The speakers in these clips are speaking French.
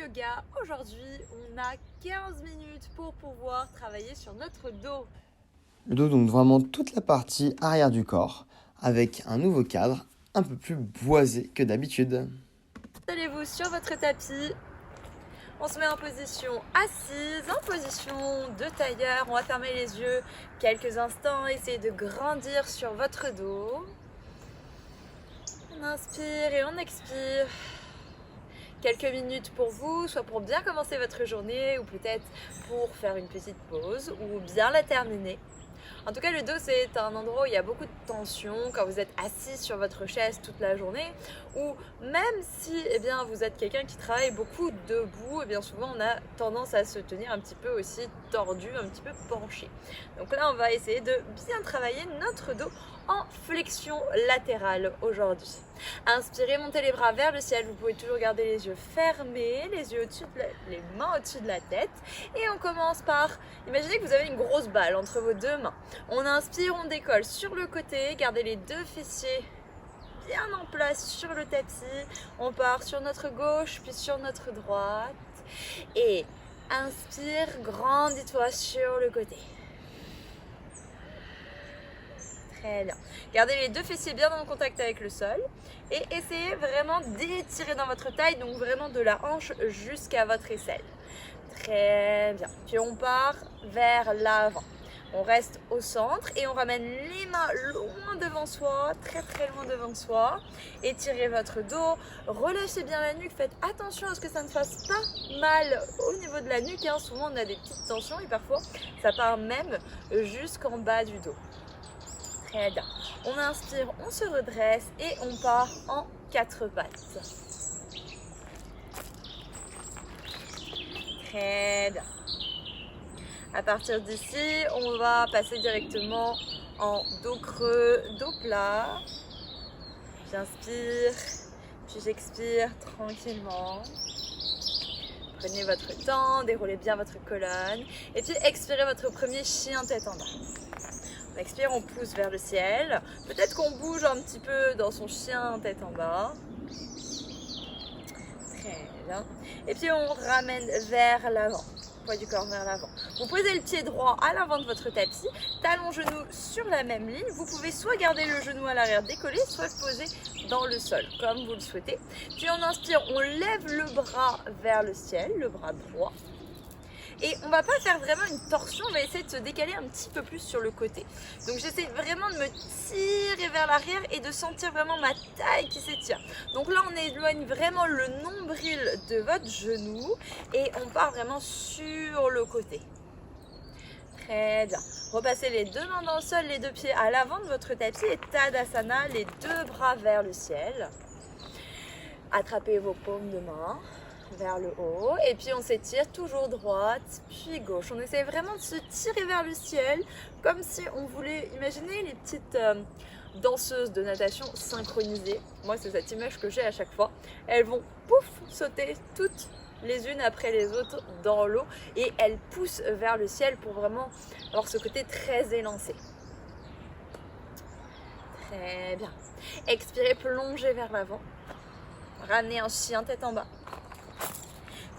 yoga. Aujourd'hui, on a 15 minutes pour pouvoir travailler sur notre dos. Le dos, donc vraiment toute la partie arrière du corps, avec un nouveau cadre un peu plus boisé que d'habitude. Installez-vous sur votre tapis. On se met en position assise, en position de tailleur. On va fermer les yeux quelques instants. Essayez de grandir sur votre dos. On inspire et on expire. Quelques minutes pour vous, soit pour bien commencer votre journée ou peut-être pour faire une petite pause ou bien la terminer. En tout cas, le dos, c'est un endroit où il y a beaucoup de tension quand vous êtes assis sur votre chaise toute la journée ou même si vous êtes quelqu'un qui travaille beaucoup debout, bien souvent on a tendance à se tenir un petit peu aussi tordu, un petit peu penché. Donc là, on va essayer de bien travailler notre dos en flexion latérale aujourd'hui. Inspirez, montez les bras vers le ciel. Vous pouvez toujours garder les yeux fermés, les mains au-dessus de la tête. Et on commence par, imaginez que vous avez une grosse balle entre vos deux mains. On inspire, on décolle sur le côté, gardez les deux fessiers bien en place sur le tapis. On part sur notre gauche, puis sur notre droite. Et inspire, grandis-toi sur le côté. Très bien. Gardez les deux fessiers bien en contact avec le sol et essayez vraiment d'étirer dans votre taille, donc vraiment de la hanche jusqu'à votre aisselle. Très bien. Puis on part vers l'avant. On reste au centre et on ramène les mains loin devant soi, très très loin devant soi. Étirez votre dos, relâchez bien la nuque, faites attention à ce que ça ne fasse pas mal au niveau de la nuque. Souvent on a des petites tensions et parfois ça part même jusqu'en bas du dos. Très bien. On inspire, on se redresse et on part en 4 pattes. Très bien. À partir d'ici, on va passer directement en dos creux, dos plat. J'inspire, puis j'expire tranquillement. Prenez votre temps, déroulez bien votre colonne et puis expirez votre premier chien tête en bas. On expire, on pousse vers le ciel. Peut-être qu'on bouge un petit peu dans son chien tête en bas. Très bien. Et puis on ramène vers l'avant. Poids du corps vers l'avant. Vous posez le pied droit à l'avant de votre tapis, talon genou sur la même ligne. Vous pouvez soit garder le genou à l'arrière décollé, soit le poser dans le sol, comme vous le souhaitez. Puis on inspire, on lève le bras vers le ciel, le bras droit. Et on va pas faire vraiment une torsion, on va essayer de se décaler un petit peu plus sur le côté. Donc j'essaie vraiment de me tirer vers l'arrière et de sentir vraiment ma taille qui s'étire. Donc là on éloigne vraiment le nombril de votre genou et on part vraiment sur le côté. Très bien. Repassez les deux mains dans le sol, les deux pieds à l'avant de votre tapis et Tadasana, les deux bras vers le ciel. Attrapez vos paumes de main vers le haut et puis on s'étire toujours droite puis gauche. On essaie vraiment de se tirer vers le ciel comme si on voulait, imaginer les petites danseuses de natation synchronisées. Moi c'est cette image que j'ai à chaque fois. Elles vont pouf sauter toutes les unes après les autres dans l'eau et elles poussent vers le ciel pour vraiment avoir ce côté très élancé. Très bien. Expirez, plongez vers l'avant. Ramenez un chien tête en bas.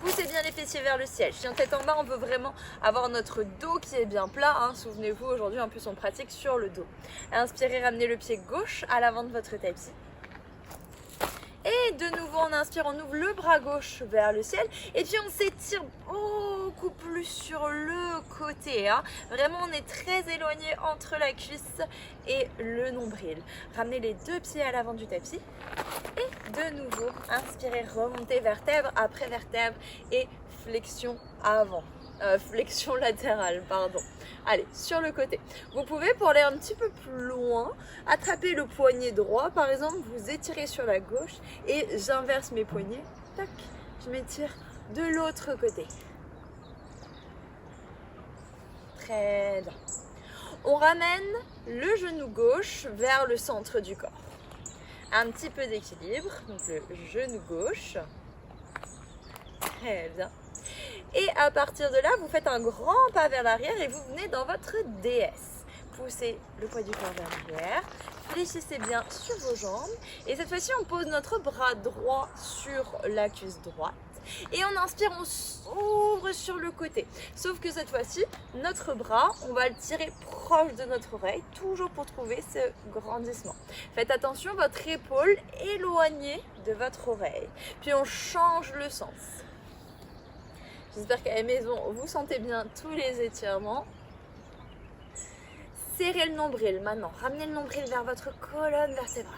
Poussez bien les fessiers vers le ciel. Chien tête en bas, on veut vraiment avoir notre dos qui est bien plat. Souvenez-vous, aujourd'hui, en plus, on pratique sur le dos. Inspirez, ramenez le pied gauche à l'avant de votre tapis. Et de nouveau, on inspire, on ouvre le bras gauche vers le ciel. Et puis, on s'étire beaucoup plus sur le côté. Vraiment, on est très éloigné entre la cuisse et le nombril. Ramenez les deux pieds à l'avant du tapis. Et de nouveau, inspirez, remontez vertèbre après vertèbre et flexion avant. Flexion latérale, pardon. Allez, sur le côté. Vous pouvez, pour aller un petit peu plus loin, attraper le poignet droit. Par exemple, vous étirez sur la gauche et j'inverse mes poignets. Tac, je m'étire de l'autre côté. Très bien. On ramène le genou gauche vers le centre du corps. Un petit peu d'équilibre, donc le genou gauche. Très bien. Et à partir de là, vous faites un grand pas vers l'arrière et vous venez dans votre déesse. Poussez le poids du corps vers l'arrière, fléchissez bien sur vos jambes. Et cette fois-ci, on pose notre bras droit sur la cuisse droite. Et on inspire, on s'ouvre sur le côté. Sauf que cette fois-ci, notre bras, on va le tirer proche de notre oreille, toujours pour trouver ce grandissement. Faites attention, votre épaule éloignée de votre oreille. Puis on change le sens. J'espère qu'à la maison, vous sentez bien tous les étirements. Serrez le nombril maintenant. Ramenez le nombril vers votre colonne vertébrale.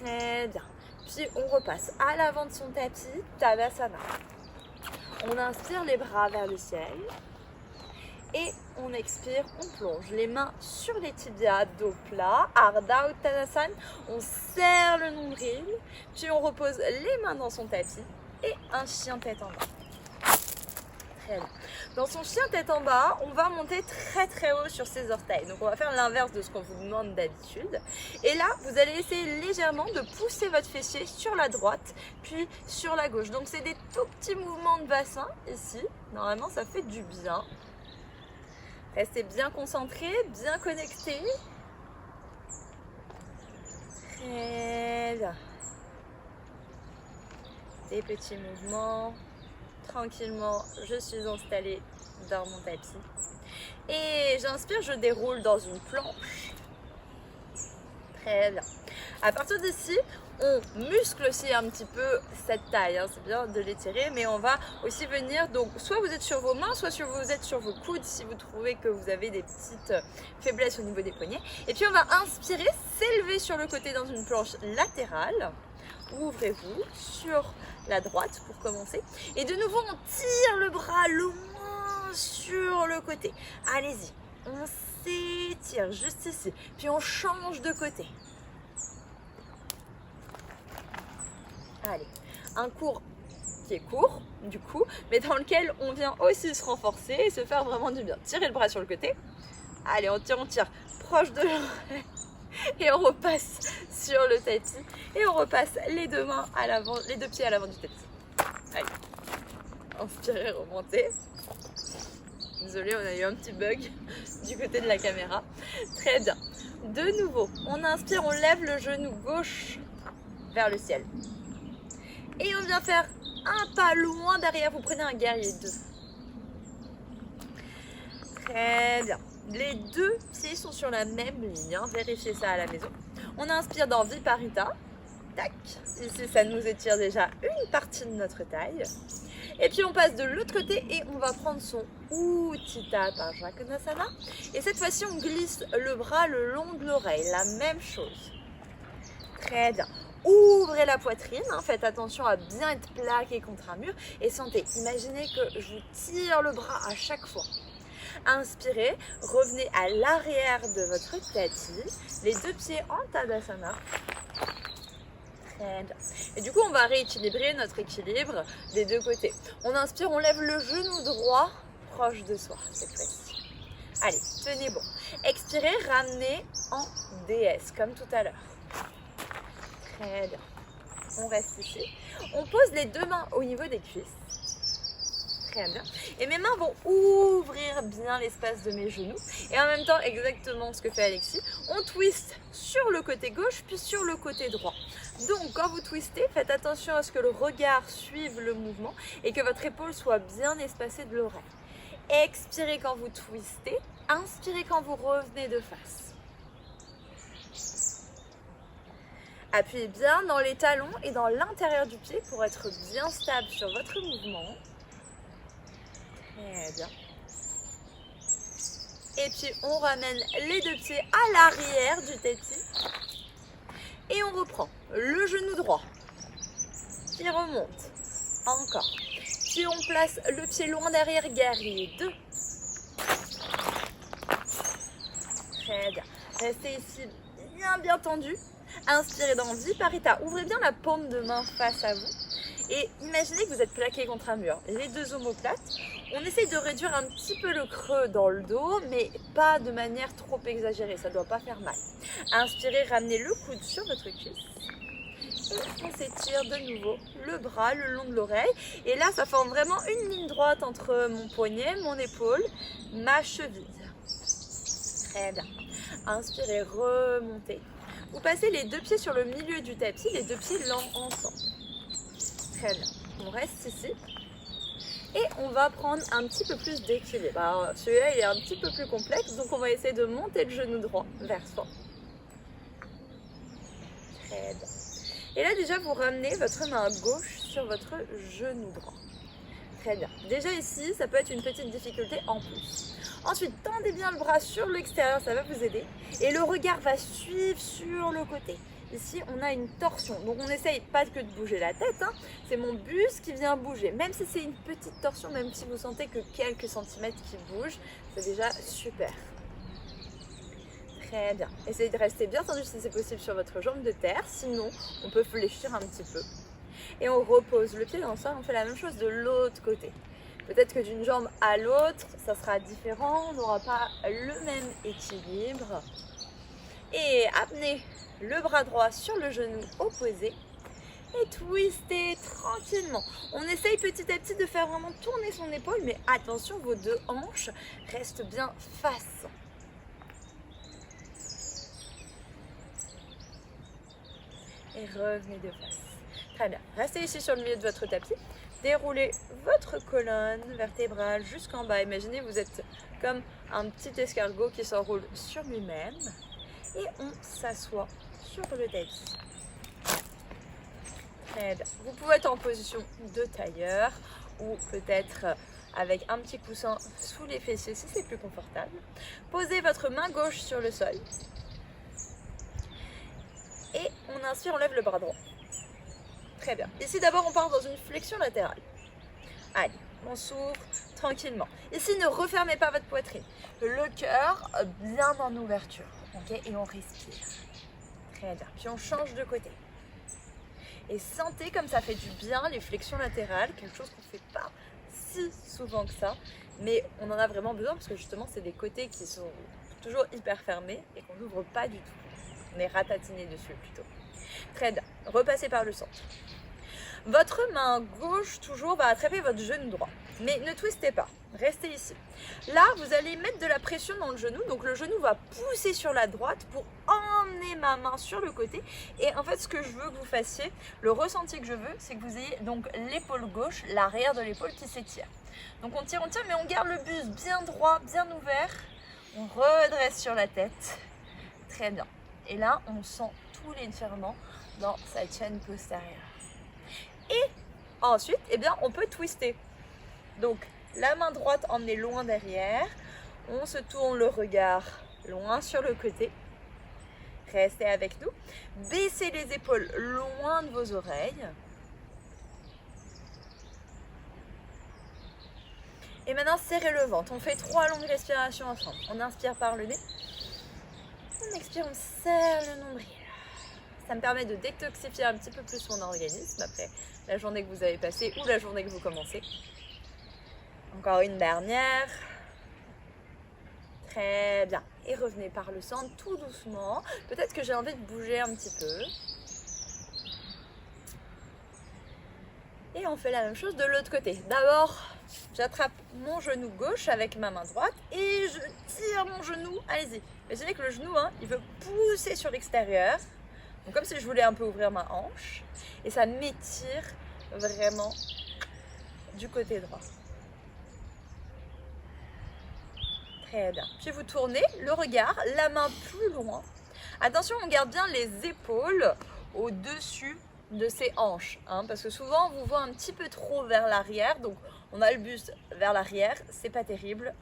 Très bien. Puis on repasse à l'avant de son tapis, Tadasana. On inspire les bras vers le ciel. Et on expire, on plonge les mains sur les tibias, dos plat, Ardha Uttanasana. On serre le nombril. Puis on repose les mains dans son tapis. Et un chien tête en bas. Dans son chien tête en bas, on va monter très très haut sur ses orteils. Donc on va faire l'inverse de ce qu'on vous demande d'habitude. Et là, vous allez essayer légèrement de pousser votre fessier sur la droite, puis sur la gauche. Donc c'est des tout petits mouvements de bassin ici. Normalement, ça fait du bien. Restez bien concentrés, bien connectés. Très bien. Des petits mouvements. Tranquillement, je suis installée dans mon tapis. Et j'inspire, je déroule dans une planche. Très bien. À partir d'ici, on muscle aussi un petit peu cette taille. C'est bien de l'étirer, mais on va aussi venir. Donc, soit vous êtes sur vos mains, soit vous êtes sur vos coudes si vous trouvez que vous avez des petites faiblesses au niveau des poignets. Et puis, on va inspirer, s'élever sur le côté dans une planche latérale. Ouvrez-vous sur la droite pour commencer. Et de nouveau, on tire le bras loin sur le côté. Allez-y. On s'étire juste ici. Puis on change de côté. Allez. Un cours qui est court, du coup, mais dans lequel on vient aussi se renforcer et se faire vraiment du bien. Tirez le bras sur le côté. Allez, on tire. Proche de l'oreille. Et on repasse sur le tapis et on repasse les deux mains à l'avant, les deux pieds à l'avant du tapis. Allez, inspirez, remontez. Désolée, on a eu un petit bug du côté de la caméra. Très bien. De nouveau, on inspire, on lève le genou gauche vers le ciel. Et on vient faire un pas loin derrière. Vous prenez un guerrier 2. Très bien. Les deux pieds sont sur la même ligne, vérifiez ça à la maison. On inspire dans Viparita. Tac. Ici, ça nous étire déjà une partie de notre taille. Et puis, on passe de l'autre côté et on va prendre son Utthita Konasana. Et cette fois-ci, on glisse le bras le long de l'oreille. La même chose. Très bien. Ouvrez la poitrine, faites attention à bien être plaqué contre un mur. Et sentez, imaginez que je vous tire le bras à chaque fois. Inspirez, revenez à l'arrière de votre tapis, les deux pieds en Tadasana. Très bien. Et du coup, on va rééquilibrer notre équilibre des deux côtés. On inspire, on lève le genou droit proche de soi cette fois-ci. Allez, tenez bon. Expirez, ramenez en DS comme tout à l'heure. Très bien. On reste ici. On pose les deux mains au niveau des cuisses. Très bien. Et mes mains vont ouvrir bien l'espace de mes genoux. Et en même temps, exactement ce que fait Alexis, on twist sur le côté gauche puis sur le côté droit. Donc, quand vous twistez, faites attention à ce que le regard suive le mouvement et que votre épaule soit bien espacée de l'oreille. Expirez quand vous twistez, inspirez quand vous revenez de face. Appuyez bien dans les talons et dans l'intérieur du pied pour être bien stable sur votre mouvement. Très bien. Et puis on ramène les deux pieds à l'arrière du tapis. Et on reprend le genou droit qui remonte. Encore. Puis on place le pied loin derrière, guerrier 2. Très bien. Restez ici bien tendu. Inspirez dans Viparita. Ouvrez bien la paume de main face à vous. Et imaginez que vous êtes plaqué contre un mur. Les deux omoplates. On essaye de réduire un petit peu le creux dans le dos, mais pas de manière trop exagérée. Ça ne doit pas faire mal. Inspirez, ramenez le coude sur votre cuisse. Et on s'étire de nouveau le bras le long de l'oreille. Et là, ça forme vraiment une ligne droite entre mon poignet, mon épaule, ma cheville. Très bien. Inspirez, remontez. Vous passez les deux pieds sur le milieu du tapis, les deux pieds lents ensemble. Très bien. on reste ici. Et on va prendre un petit peu plus d'équilibre. Alors celui-là il est un petit peu plus complexe, donc on va essayer de monter le genou droit vers soi. Très bien. Et là déjà vous ramenez votre main gauche sur votre genou droit. Très bien. Déjà ici, ça peut être une petite difficulté en plus. Ensuite, tendez bien le bras sur l'extérieur, ça va vous aider. Et le regard va suivre sur le côté. Ici, on a une torsion. Donc, on n'essaye pas que de bouger la tête. Hein. C'est mon buste qui vient bouger. Même si c'est une petite torsion, même si vous sentez que quelques centimètres qui bougent, c'est déjà super. Très bien. Essayez de rester bien tendu si c'est possible sur votre jambe de terre. Sinon, on peut fléchir un petit peu. Et on repose le pied dans le sol. On fait la même chose de l'autre côté. Peut-être que d'une jambe à l'autre, ça sera différent. On n'aura pas le même équilibre. Et amenez le bras droit sur le genou opposé et twistez tranquillement. On essaye petit à petit de faire vraiment tourner son épaule, mais attention, vos deux hanches restent bien face. Et revenez de face. Très bien. Restez ici sur le milieu de votre tapis. Déroulez votre colonne vertébrale jusqu'en bas. Imaginez vous êtes comme un petit escargot qui s'enroule sur lui-même. Et on s'assoit sur le tapis. Très bien. Vous pouvez être en position de tailleur ou peut-être avec un petit coussin sous les fessiers si c'est plus confortable. Posez votre main gauche sur le sol. Et on inspire, on lève le bras droit. Très bien. Ici d'abord on part dans une flexion latérale. Allez, on s'ouvre tranquillement. Ici ne refermez pas votre poitrine. Le cœur bien en ouverture. Okay, et on respire. Très bien. Puis on change de côté. Et sentez comme ça fait du bien les flexions latérales, quelque chose qu'on ne fait pas si souvent que ça. Mais on en a vraiment besoin parce que justement c'est des côtés qui sont toujours hyper fermés et qu'on n'ouvre pas du tout. On est ratatiné dessus plutôt. Très bien. Repassez par le centre. Votre main gauche toujours va attraper votre genou droit. Mais ne twistez pas. Restez ici. Là, vous allez mettre de la pression dans le genou. Donc le genou va pousser sur la droite pour emmener ma main sur le côté. Et en fait, ce que je veux que vous fassiez, le ressenti que je veux, c'est que vous ayez donc l'épaule gauche, l'arrière de l'épaule qui s'étire. Donc on tire, mais on garde le buste bien droit, bien ouvert. On redresse sur la tête. Très bien. Et là, on sent tout l'étirement dans sa chaîne postérieure. Et ensuite, eh bien, on peut twister. Donc, la main droite emmenée loin derrière. On se tourne le regard loin sur le côté. Restez avec nous. Baissez les épaules loin de vos oreilles. Et maintenant, serrez le ventre. On fait 3 longues respirations ensemble. On inspire par le nez. On expire, on serre le nombril. Ça me permet de détoxifier un petit peu plus mon organisme après la journée que vous avez passée ou la journée que vous commencez. Encore une dernière. Très bien. Et revenez par le centre tout doucement. Peut-être que j'ai envie de bouger un petit peu. Et on fait la même chose de l'autre côté. D'abord, j'attrape mon genou gauche avec ma main droite et je tire mon genou. Allez-y. Imaginez que le genou, il veut pousser sur l'extérieur. Donc comme si je voulais un peu ouvrir ma hanche. Et ça m'étire vraiment du côté droit. Très bien. Puis vous tournez le regard, la main plus loin. Attention, on garde bien les épaules au-dessus de ses hanches. Parce que souvent, on vous voit un petit peu trop vers l'arrière. Donc, on a le buste vers l'arrière. C'est pas terrible.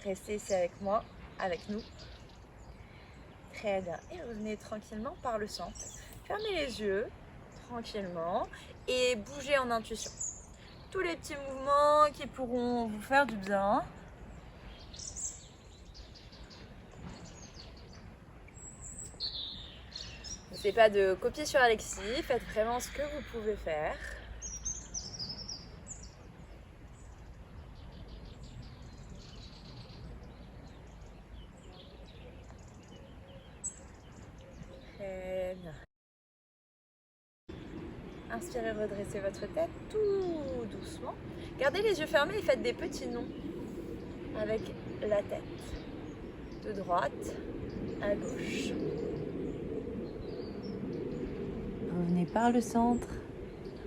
Restez ici avec moi, avec nous. Très bien. Et revenez tranquillement par le centre. Fermez les yeux, tranquillement. Et bougez en intuition. Tous les petits mouvements qui pourront vous faire du bien. N'essayez pas de copier sur Alexis. Faites vraiment ce que vous pouvez faire. Très bien. Inspirez, redressez votre tête tout doucement. Gardez les yeux fermés et faites des petits nons avec la tête. De droite à gauche. Revenez par le centre.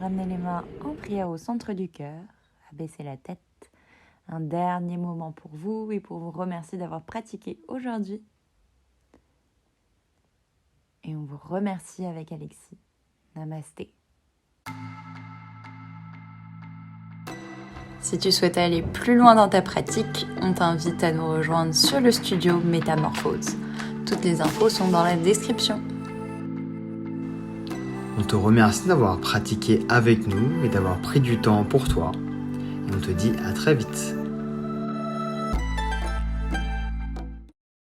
Ramenez les mains en prière au centre du cœur, abaissez la tête. Un dernier moment pour vous et pour vous remercier d'avoir pratiqué aujourd'hui. Et on vous remercie avec Alexis. Namasté. Si tu souhaites aller plus loin dans ta pratique, on t'invite à nous rejoindre sur le studio Métamorphose. Toutes les infos sont dans la description. On te remercie d'avoir pratiqué avec nous et d'avoir pris du temps pour toi. Et on te dit à très vite.